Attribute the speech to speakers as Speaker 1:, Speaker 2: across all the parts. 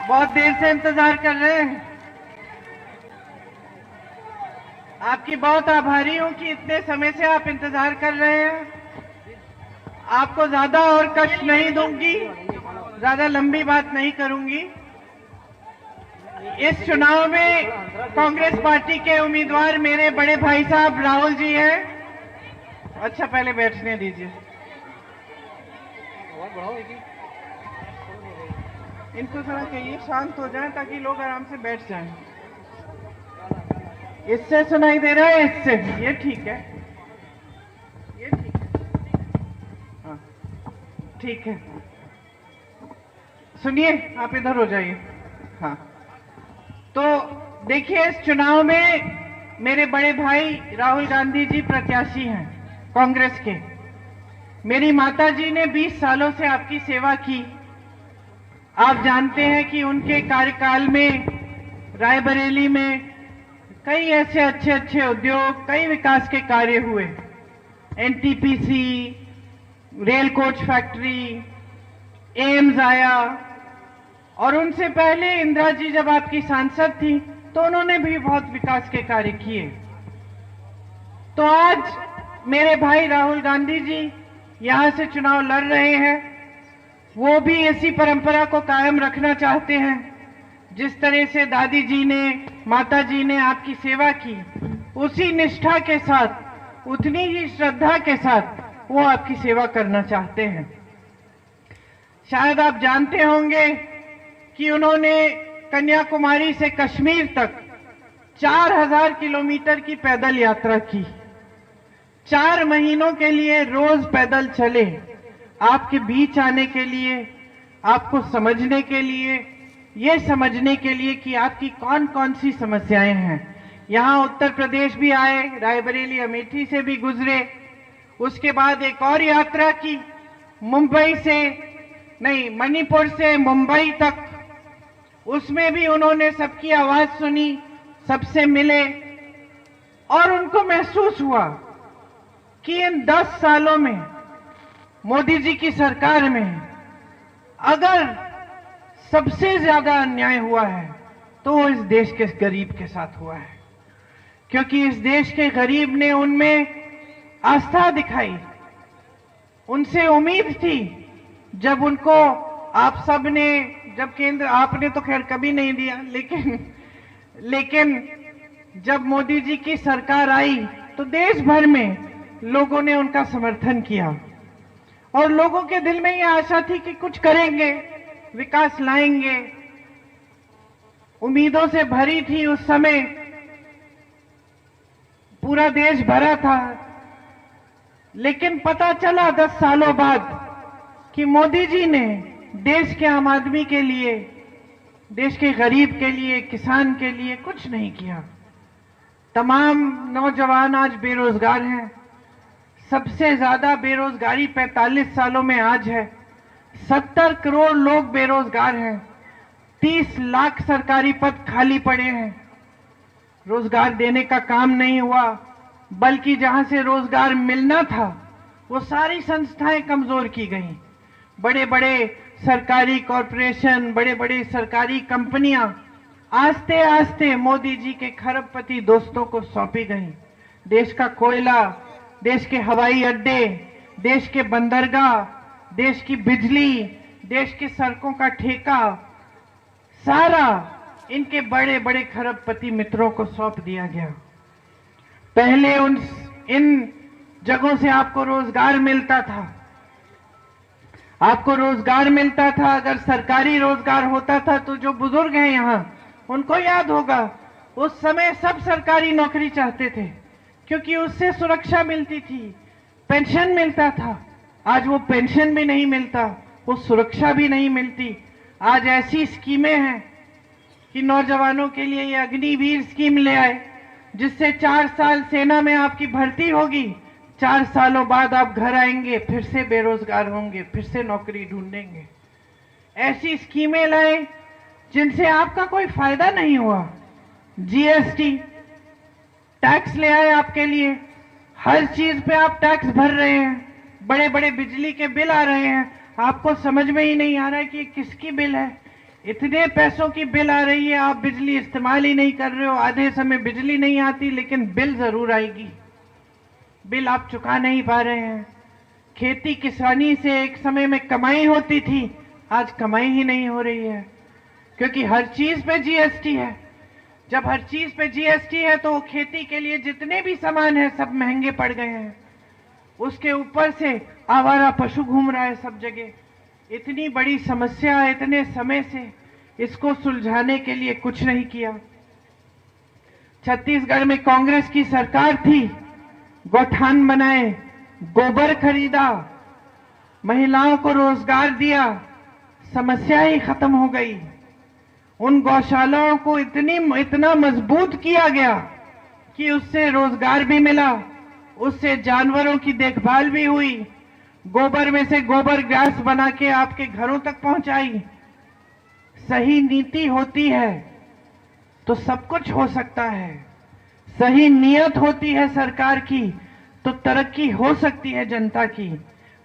Speaker 1: बहुत देर से इंतजार कर रहे हैं। आपकी बहुत आभारी हूं कि इतने समय से आप इंतजार कर रहे हैं। आपको ज्यादा और कष्ट नहीं दूंगी, ज्यादा लंबी बात नहीं करूंगी। इस चुनाव में कांग्रेस पार्टी के उम्मीदवार मेरे बड़े भाई साहब राहुल जी हैं। अच्छा, पहले बैठने दीजिए। इनको थोड़ा कहिए शांत हो जाएं ताकि लोग आराम से बैठ जाएं। इससे सुनाई दे रहा है, इससे ये ठीक है, ये ठीक है, हाँ ठीक है। सुनिए, आप इधर हो जाइए। हाँ, तो देखिए, इस चुनाव में मेरे बड़े भाई राहुल गांधी जी प्रत्याशी हैं कांग्रेस के। मेरी माता जी ने 20 सालों से आपकी सेवा की। आप जानते हैं कि उनके कार्यकाल में रायबरेली में कई ऐसे अच्छे अच्छे उद्योग, कई विकास के कार्य हुए। NTPC, rail coach factory, AIIMS आया, और उनसे पहले इंदिरा जी जब आपकी सांसद थी तो उन्होंने भी बहुत विकास के कार्य किए। तो आज मेरे भाई राहुल गांधी जी यहां से चुनाव लड़ रहे हैं। वो भी इसी परंपरा को कायम रखना चाहते हैं। जिस तरह से दादी जी ने, माता जी ने आपकी सेवा की, उसी निष्ठा के साथ, उतनी ही श्रद्धा के साथ वो आपकी सेवा करना चाहते हैं। शायद आप जानते होंगे कि उन्होंने कन्याकुमारी से कश्मीर तक 4000 किलोमीटर की पैदल यात्रा की। 4 महीनों के लिए रोज पैदल चले, आपके बीच आने के लिए, आपको समझने के लिए, ये समझने के लिए कि आपकी कौन कौन सी समस्याएं हैं। यहां उत्तर प्रदेश भी आए, रायबरेली अमेठी से भी गुजरे। उसके बाद एक और यात्रा की, मुंबई से नहीं, मणिपुर से मुंबई तक। उसमें भी उन्होंने सबकी आवाज सुनी, सबसे मिले, और उनको महसूस हुआ कि इन 10 सालों में मोदी जी की सरकार में अगर सबसे ज्यादा अन्याय हुआ है तो वो इस देश के गरीब के साथ हुआ है। क्योंकि इस देश के गरीब ने उनमें आस्था दिखाई, उनसे उम्मीद थी। जब उनको आप सब ने, जब केंद्र, आपने तो खैर कभी नहीं दिया, लेकिन जब मोदी जी की सरकार आई तो देश भर में लोगों ने उनका समर्थन किया, और लोगों के दिल में ये आशा थी कि कुछ करेंगे, विकास लाएंगे। उम्मीदों से भरी थी उस समय, पूरा देश भरा था। लेकिन पता चला 10 सालों बाद कि मोदी जी ने देश के आम आदमी के लिए, देश के गरीब के लिए, किसान के लिए कुछ नहीं किया। तमाम नौजवान आज बेरोजगार हैं। सबसे ज्यादा बेरोजगारी 45 सालों में आज है। 70 करोड़ लोग बेरोजगार हैं। 30 लाख सरकारी पद खाली पड़े हैं। रोजगार देने का काम नहीं हुआ, बल्कि जहां से रोजगार मिलना था वो सारी संस्थाएं कमजोर की गईं। बड़े बड़े सरकारी कॉरपोरेशन, बड़े बड़े सरकारी कंपनियां आस्ते आस्ते मोदी जी के खरबपति दोस्तों को सौंपी गईं। देश का कोयला, देश के हवाई अड्डे, देश के बंदरगाह, देश की बिजली, देश की सड़कों का ठेका, सारा इनके बड़े बड़े खरबपति मित्रों को सौंप दिया गया। पहले इन जगहों से आपको रोजगार मिलता था, आपको रोजगार मिलता था। अगर सरकारी रोजगार होता था तो जो बुजुर्ग हैं यहां, उनको याद होगा, उस समय सब सरकारी नौकरी चाहते थे, क्योंकि उससे सुरक्षा मिलती थी, पेंशन मिलता था। आज वो पेंशन भी नहीं मिलता, वो सुरक्षा भी नहीं मिलती। आज ऐसी स्कीमें हैं कि नौजवानों के लिए ये अग्निवीर स्कीम ले आए, जिससे 4 साल सेना में आपकी भर्ती होगी, 4 सालों बाद आप घर आएंगे, फिर से बेरोजगार होंगे, फिर से नौकरी ढूंढेंगे। ऐसी स्कीमें लाए जिनसे आपका कोई फायदा नहीं हुआ। जीएसटी टैक्स ले आए आपके लिए, हर चीज पे आप टैक्स भर रहे हैं। बड़े बड़े बिजली के बिल आ रहे हैं, आपको समझ में ही नहीं आ रहा है कि किसकी बिल है। इतने पैसों की बिल आ रही है, आप बिजली इस्तेमाल ही नहीं कर रहे हो, आधे समय बिजली नहीं आती लेकिन बिल जरूर आएगी, बिल आप चुका नहीं पा रहे हैं। खेती किसानी से एक समय में कमाई होती थी, आज कमाई ही नहीं हो रही है, क्योंकि हर चीज पे जीएसटी है। जब हर चीज पे जीएसटी है तो खेती के लिए जितने भी सामान है सब महंगे पड़ गए हैं। उसके ऊपर से आवारा पशु घूम रहा है सब जगह। इतनी बड़ी समस्या इतने समय से, इसको सुलझाने के लिए कुछ नहीं किया। छत्तीसगढ़ में कांग्रेस की सरकार थी, गौठान बनाए, गोबर खरीदा, महिलाओं को रोजगार दिया, समस्या ही खत्म हो गई। उन गौशालाओं को इतना मजबूत किया गया कि उससे रोजगार भी मिला, उससे जानवरों की देखभाल भी हुई, गोबर में से गोबर गैस बना के आपके घरों तक पहुंचाई। सही नीति होती है तो सब कुछ हो सकता है, सही नियत होती है सरकार की तो तरक्की हो सकती है जनता की।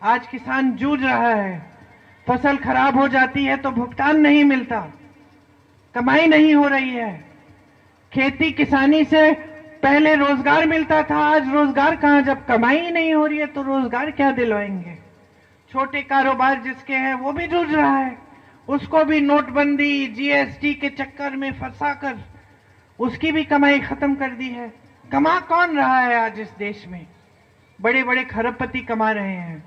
Speaker 1: आज किसान जूझ रहा है, फसल खराब हो जाती है तो भुगतान नहीं मिलता, कमाई नहीं हो रही है। खेती किसानी से पहले रोजगार मिलता था, आज रोजगार कहां, जब कमाई ही नहीं हो रही है तो रोजगार क्या दिलवाएंगे। छोटे कारोबार जिसके हैं वो भी जूझ रहा है, उसको भी नोटबंदी जीएसटी के चक्कर में फंसाकर उसकी भी कमाई खत्म कर दी है। कमा कौन रहा है आज इस देश में? बड़े बड़े खरबपति कमा रहे हैं।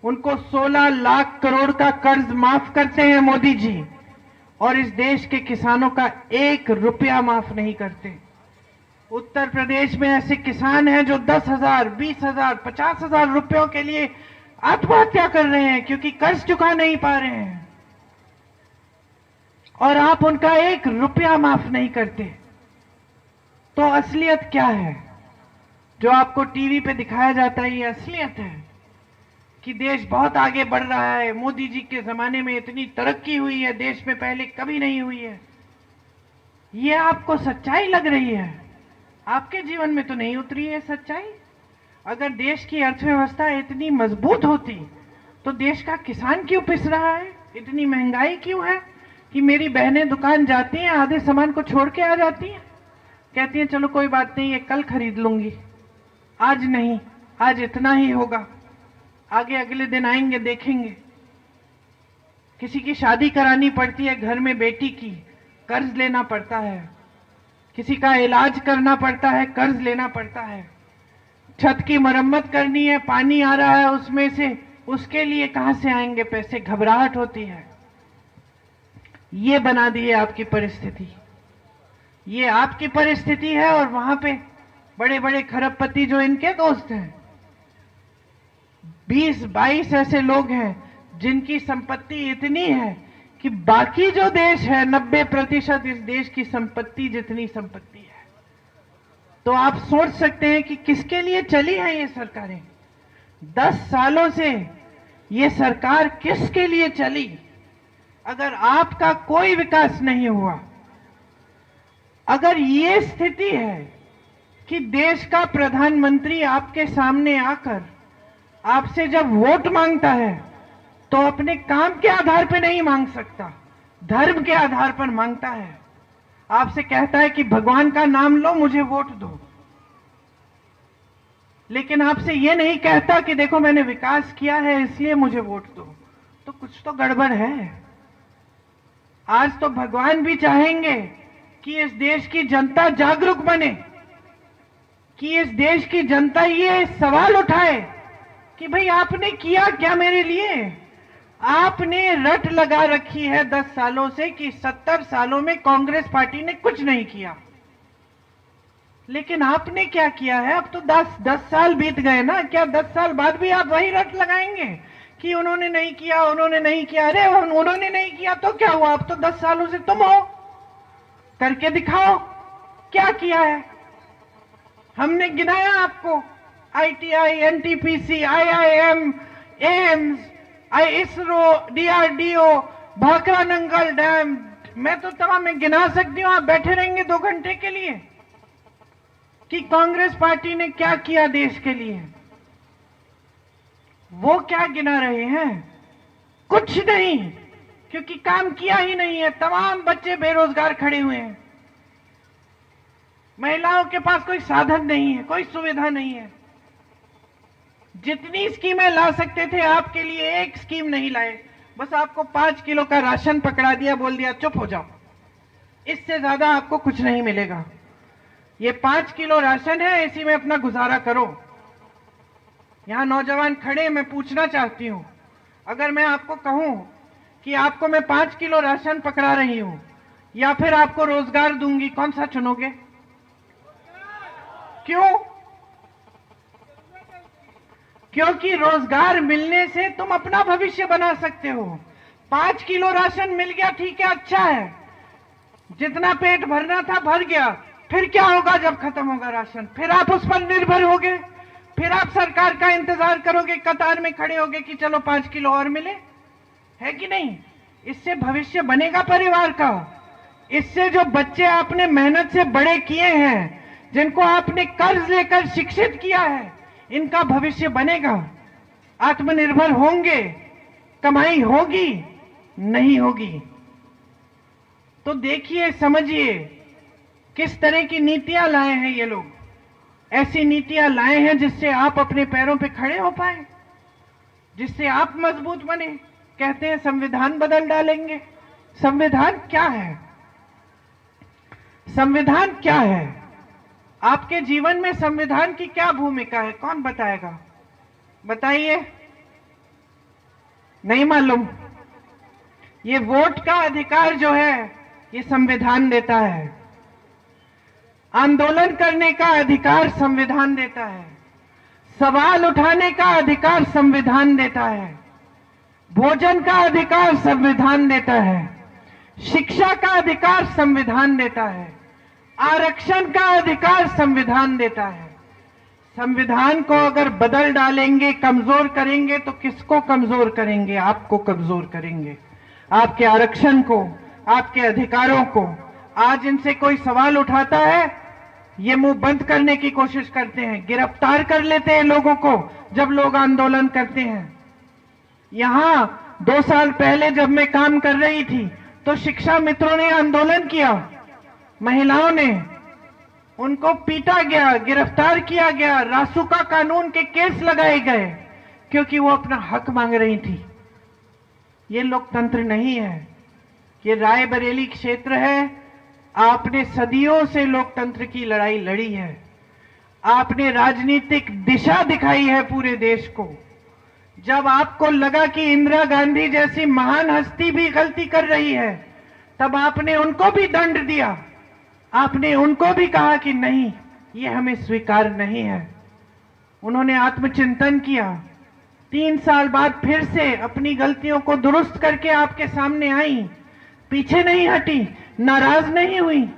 Speaker 1: उनको 16 लाख करोड़ का कर्ज माफ करते हैं मोदी जी, और इस देश के किसानों का 1 रुपया माफ नहीं करते। उत्तर प्रदेश में ऐसे किसान हैं जो 10,000, 20,000, 50,000 रुपयों के लिए आत्महत्या कर रहे हैं क्योंकि कर्ज चुका नहीं पा रहे हैं, और आप उनका 1 रुपया माफ नहीं करते। तो असलियत क्या है? जो आपको टीवी पे दिखाया जाता है ये असलियत है कि देश बहुत आगे बढ़ रहा है, मोदी जी के जमाने में इतनी तरक्की हुई है, देश में पहले कभी नहीं हुई है। ये आपको सच्चाई लग रही है, आपके जीवन में तो नहीं उतरी है सच्चाई। अगर देश की अर्थव्यवस्था इतनी मजबूत होती तो देश का किसान क्यों पिस रहा है? इतनी महंगाई क्यों है कि मेरी बहनें दुकान जाती हैं, आधे सामान को छोड़ के आ जाती हैं, कहती हैं चलो कोई बात नहीं, ये कल खरीद लूंगी, आज नहीं, आज इतना ही होगा, आगे अगले दिन आएंगे देखेंगे। किसी की शादी करानी पड़ती है घर में बेटी की, कर्ज लेना पड़ता है। किसी का इलाज करना पड़ता है, कर्ज लेना पड़ता है। छत की मरम्मत करनी है, पानी आ रहा है उसमें से, उसके लिए कहां से आएंगे पैसे? घबराहट होती है। ये बना दी है आपकी परिस्थिति, ये आपकी परिस्थिति है। और वहां पे बड़े बड़े खरबपति जो इनके दोस्त हैं, 20-22 ऐसे लोग हैं जिनकी संपत्ति इतनी है कि बाकी जो देश है 90% इस देश की संपत्ति जितनी संपत्ति है। तो आप सोच सकते हैं कि किसके लिए चली है ये सरकारें। 10 सालों से ये सरकार किसके लिए चली? अगर आपका कोई विकास नहीं हुआ, अगर ये स्थिति है कि देश का प्रधानमंत्री आपके सामने आकर आपसे जब वोट मांगता है तो अपने काम के आधार पर नहीं मांग सकता, धर्म के आधार पर मांगता है। आपसे कहता है कि भगवान का नाम लो, मुझे वोट दो, लेकिन आपसे यह नहीं कहता कि देखो मैंने विकास किया है इसलिए मुझे वोट दो। तो कुछ तो गड़बड़ है। आज तो भगवान भी चाहेंगे कि इस देश की जनता जागरूक बने, कि इस देश की जनता ये सवाल उठाए कि भाई आपने किया क्या मेरे लिए? आपने रट लगा रखी है 10 सालों से कि 70 सालों में कांग्रेस पार्टी ने कुछ नहीं किया, लेकिन आपने क्या किया है? अब तो 10 साल बीत गए ना, क्या 10 साल बाद भी आप वही रट लगाएंगे कि उन्होंने नहीं किया, उन्होंने नहीं किया? अरे उन्होंने नहीं किया तो क्या हुआ? अब तो 10 सालों से तुम हो, करके दिखाओ क्या किया है। हमने गिनाया आपको, ITI, NTPC, IIM, AIIMS, ISRO, DRDO, Bhakra Nangal dam, मैं तो तमाम में गिना सकती हूं। आप बैठे रहेंगे 2 घंटे के लिए कि कांग्रेस पार्टी ने क्या किया देश के लिए। वो क्या गिना रहे हैं? कुछ नहीं। क्योंकि काम किया ही नहीं है। तमाम बच्चे बेरोजगार खड़े हुए हैं, महिलाओं के पास कोई साधन नहीं है, कोई सुविधा नहीं है। जितनी स्कीमें ला सकते थे आपके लिए एक स्कीम नहीं लाए, बस आपको 5 किलो का राशन पकड़ा दिया, बोल दिया चुप हो जाओ, इससे ज्यादा आपको कुछ नहीं मिलेगा। ये 5 किलो राशन है, इसी में अपना गुजारा करो। यहां नौजवान खड़े, मैं पूछना चाहती हूं, अगर मैं आपको कहूं कि आपको मैं 5 किलो राशन पकड़ा रही हूं या फिर आपको रोजगार दूंगी, कौन सा चुनोगे? क्यों? क्योंकि रोजगार मिलने से तुम अपना भविष्य बना सकते हो। 5 किलो राशन मिल गया, ठीक है, अच्छा है, जितना पेट भरना था भर गया। फिर क्या होगा जब खत्म होगा राशन? फिर आप उस पर निर्भर होगे, फिर आप सरकार का इंतजार करोगे, कतार में खड़े होगे कि चलो 5 किलो और मिले, है कि नहीं? इससे भविष्य बनेगा परिवार का। इससे जो बच्चे आपने मेहनत से बड़े किए हैं, जिनको आपने कर्ज लेकर शिक्षित किया है, इनका भविष्य बनेगा, आत्मनिर्भर होंगे, कमाई होगी, नहीं होगी। तो देखिए, समझिए किस तरह की नीतियां लाए हैं ये लोग। ऐसी नीतियां लाए हैं जिससे आप अपने पैरों पे खड़े हो पाए, जिससे आप मजबूत बने। कहते हैं संविधान बदल डालेंगे। संविधान क्या है? संविधान क्या है? आपके जीवन में संविधान की क्या भूमिका है? कौन बताएगा? बताइए। नहीं मालूम? ये वोट का अधिकार जो है ये संविधान देता है, आंदोलन करने का अधिकार संविधान देता है, सवाल उठाने का अधिकार संविधान देता है, भोजन का अधिकार संविधान देता है, शिक्षा का अधिकार संविधान देता है, आरक्षण का अधिकार संविधान देता है। संविधान को अगर बदल डालेंगे, कमजोर करेंगे, तो किसको कमजोर करेंगे? आपको कमजोर करेंगे, आपके आरक्षण को, आपके अधिकारों को। आज इनसे कोई सवाल उठाता है, ये मुंह बंद करने की कोशिश करते हैं, गिरफ्तार कर लेते हैं लोगों को जब लोग आंदोलन करते हैं। यहां 2 साल पहले जब मैं काम कर रही थी तो शिक्षा मित्रों ने आंदोलन किया, महिलाओं ने, उनको पीटा गया, गिरफ्तार किया गया, रासुका कानून के केस लगाए गए क्योंकि वो अपना हक मांग रही थी। ये लोकतंत्र नहीं है, ये रायबरेली क्षेत्र है। आपने सदियों से लोकतंत्र की लड़ाई लड़ी है, आपने राजनीतिक दिशा दिखाई है पूरे देश को। जब आपको लगा कि इंदिरा गांधी जैसी महान हस्ती भी गलती कर रही है, तब आपने उनको भी दंड दिया, आपने उनको भी कहा कि नहीं, ये हमें स्वीकार नहीं है। उन्होंने आत्मचिंतन किया, 3 साल बाद फिर से अपनी गलतियों को दुरुस्त करके आपके सामने आई, पीछे नहीं हटी, नाराज नहीं हुई,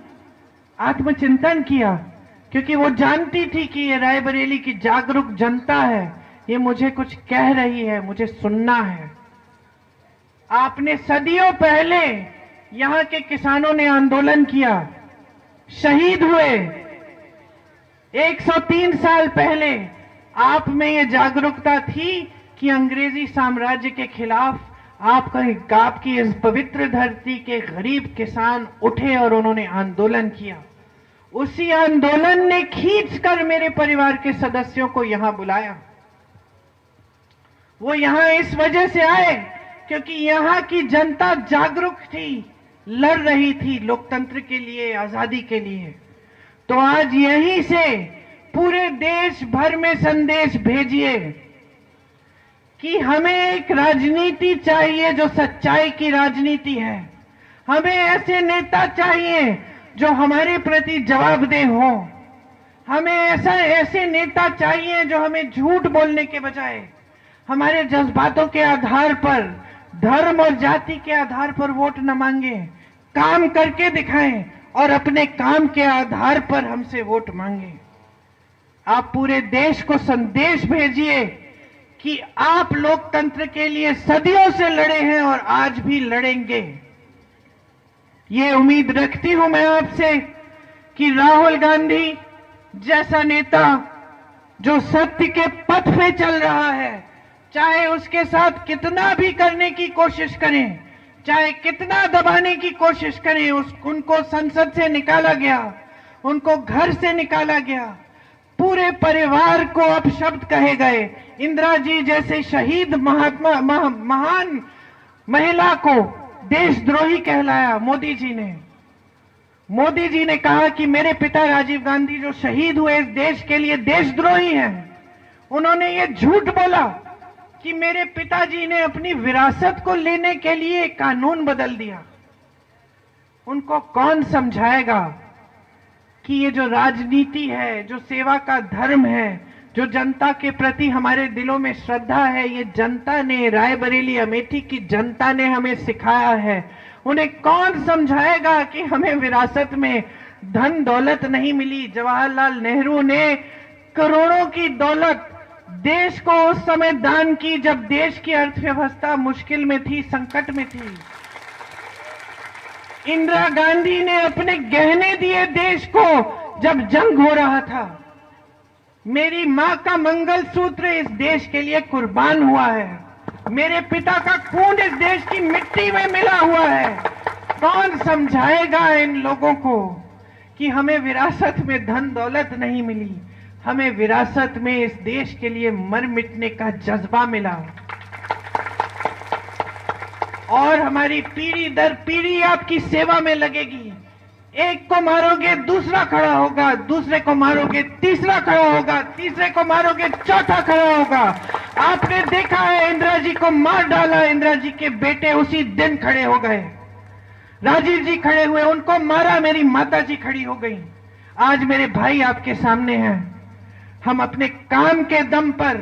Speaker 1: आत्मचिंतन किया, क्योंकि वो जानती थी कि ये रायबरेली की जागरूक जनता है, ये मुझे कुछ कह रही है, मुझे सुनना है। आपने सदियों पहले यहां के किसानों ने आंदोलन किया, शहीद हुए। 103 साल पहले आप में ये जागरूकता थी कि अंग्रेजी साम्राज्य के खिलाफ आपकी इस पवित्र धरती के गरीब किसान उठे और उन्होंने आंदोलन किया। उसी आंदोलन ने खींचकर मेरे परिवार के सदस्यों को यहां बुलाया। वो यहां इस वजह से आए क्योंकि यहां की जनता जागरूक थी, लड़ रही थी लोकतंत्र के लिए, आजादी के लिए। तो आज यहीं से पूरे देश भर में संदेश भेजिए कि हमें एक राजनीति चाहिए जो सच्चाई की राजनीति है। हमें ऐसे नेता चाहिए जो हमारे प्रति जवाबदेह हो। हमें ऐसे नेता चाहिए जो हमें झूठ बोलने के बजाय हमारे जज्बातों के आधार पर, धर्म और जाति के आधार पर वोट न मांगे, काम करके दिखाएं और अपने काम के आधार पर हमसे वोट मांगे। आप पूरे देश को संदेश भेजिए कि आप लोकतंत्र के लिए सदियों से लड़े हैं और आज भी लड़ेंगे। ये उम्मीद रखती हूं मैं आपसे कि राहुल गांधी जैसा नेता जो सत्य के पथ पे चल रहा है, चाहे उसके साथ कितना भी करने की कोशिश करें, चाहे कितना दबाने की कोशिश करें, उनको संसद से निकाला गया, उनको घर से निकाला गया, पूरे परिवार को अपशब्द कहे गए। इंदिरा जी जैसे शहीद महान महिला को देशद्रोही कहलाया मोदी जी ने। मोदी जी ने कहा कि मेरे पिता राजीव गांधी जो शहीद हुए इस देश के लिए देशद्रोही हैं। उन्होंने ये झूठ बोला कि मेरे पिताजी ने अपनी विरासत को लेने के लिए कानून बदल दिया। उनको कौन समझाएगा कि ये जो राजनीति है, जो सेवा का धर्म है, जो जनता के प्रति हमारे दिलों में श्रद्धा है, ये जनता ने, रायबरेली अमेठी की जनता ने हमें सिखाया है। उन्हें कौन समझाएगा कि हमें विरासत में धन दौलत नहीं मिली। जवाहरलाल नेहरू ने करोड़ों की दौलत देश को उस समय दान की जब देश की अर्थव्यवस्था मुश्किल में थी, संकट में थी। इंदिरा गांधी ने अपने गहने दिए देश को जब जंग हो रहा था। मेरी मां का मंगलसूत्र इस देश के लिए कुर्बान हुआ है। मेरे पिता का खून इस देश की मिट्टी में मिला हुआ है। कौन समझाएगा इन लोगों को कि हमें विरासत में धन दौलत नहीं मिली, हमें विरासत में इस देश के लिए मर मिटने का जज्बा मिला। और हमारी पीढ़ी दर पीढ़ी आपकी सेवा में लगेगी। एक को मारोगे दूसरा खड़ा होगा, दूसरे को मारोगे तीसरा खड़ा होगा, तीसरे को मारोगे चौथा खड़ा होगा। आपने देखा है इंदिरा जी को मार डाला, इंदिरा जी के बेटे उसी दिन खड़े हो गए। राजीव जी खड़े हुए, उनको मारा, मेरी माता जी खड़ी हो गई। आज मेरे भाई आपके सामने हैं। हम अपने काम के दम पर,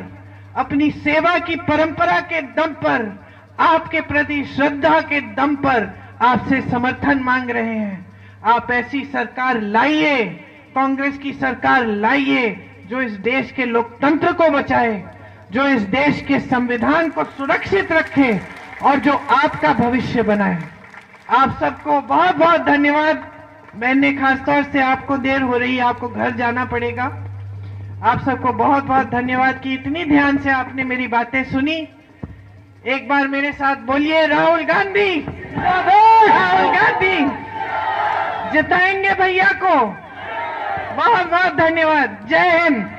Speaker 1: अपनी सेवा की परंपरा के दम पर, आपके प्रति श्रद्धा के दम पर आपसे समर्थन मांग रहे हैं। आप ऐसी सरकार लाइए, कांग्रेस की सरकार लाइए जो इस देश के लोकतंत्र को बचाए, जो इस देश के संविधान को सुरक्षित रखे और जो आपका भविष्य बनाए। आप सबको बहुत बहुत धन्यवाद। मैंने खासतौर से, आपको देर हो रही है, आपको घर जाना पड़ेगा। आप सबको बहुत बहुत धन्यवाद कि इतनी ध्यान से आपने मेरी बातें सुनी। एक बार मेरे साथ बोलिए, राहुल गांधी, राहुल गांधी, जिताएंगे भैया को। बहुत बहुत धन्यवाद। जय हिंद।